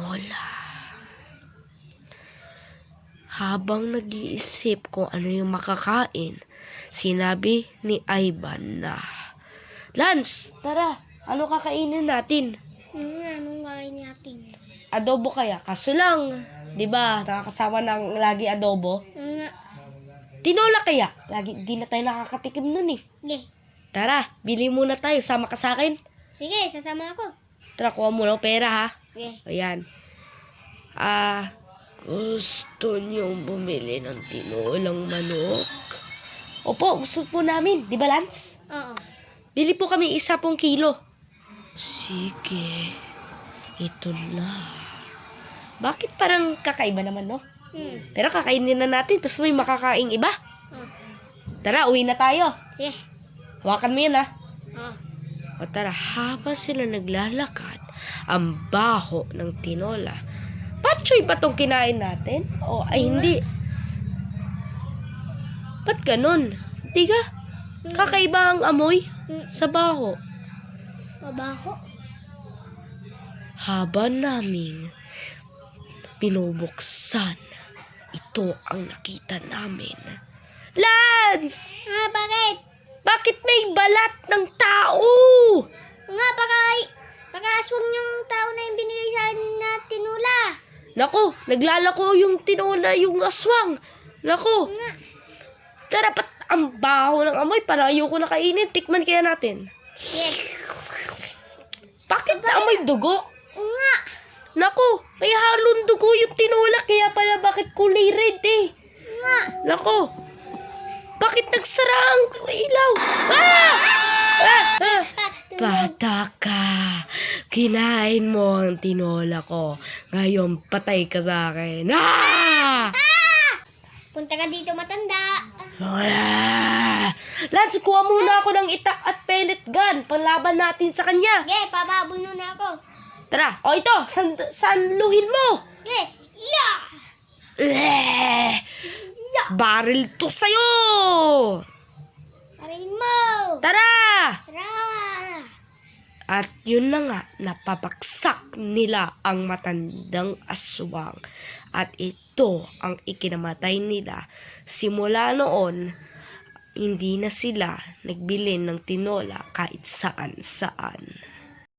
tinola. Habang nag-iisip kung ano yung makakain, sinabi ni Ivan na, Lance, tara, ano kakainin natin? Anong kain natin? Adobo kaya? Kaso lang, di ba, nakakasama ng lagi adobo? Tinola kaya? Lagi, di na tayo nakakatikim nun eh. Sige. Tara, bili muna tayo. Sama ka sa akin. Sige, sasama ako. Tara, kuha muna ng pera ha. Sige. Ayan. Gusto niyong bumili ng tinolang manok? Opo, gusto po namin. Di ba, Lance? Oo. Bili po kami 10 kilo. Sige. Ito na. Bakit parang kakaiba naman, no? Pero kakainin na natin, tapos may makakaing iba. Tara, uwi na tayo. Sige. Hawakan mo yun, ha? Oo. O tara, habang sila naglalakad, ang baho ng tinola. Patsoy ba itong kinain natin? O ay hindi. Ba't ganun? Di ka? Kakaiba ang amoy sa baho. Mabaho. Habang naming binubuksan, ito ang nakita namin. Lance! Bakit? Bakit may balat ng tao? Baka aswang yung tao na yung binigay sa akin na tinula. Naku, naglalako yung tinola, yung aswang. Naku, tara, pat ang baho ng amoy. Parang ayoko na kainin. Tikman kaya natin. Yes. Bakit na amoy dugo? Nga. Naku, may halong dugo yung tinola. Kaya pala bakit kulay red eh. Nga. Naku, bakit nagsara ang ilaw? Bata ka. Kinain mo ang tinola ko. Ngayon patay ka sa akin. Punta ka dito, matanda. Lance, kuha muna ako ng itak at pellet gun. Panlaban natin sa kanya. Sige, pababol na ako. Tara, o ito, sanluhin mo. Sige. Yeah! Baril to sa'yo. Parin mo. Tara! Tara. At yun na nga, napapaksak nila ang matandang aswang. At ito ang ikinamatay nila. Simula noon, hindi na sila nagbili ng tinola kahit saan-saan.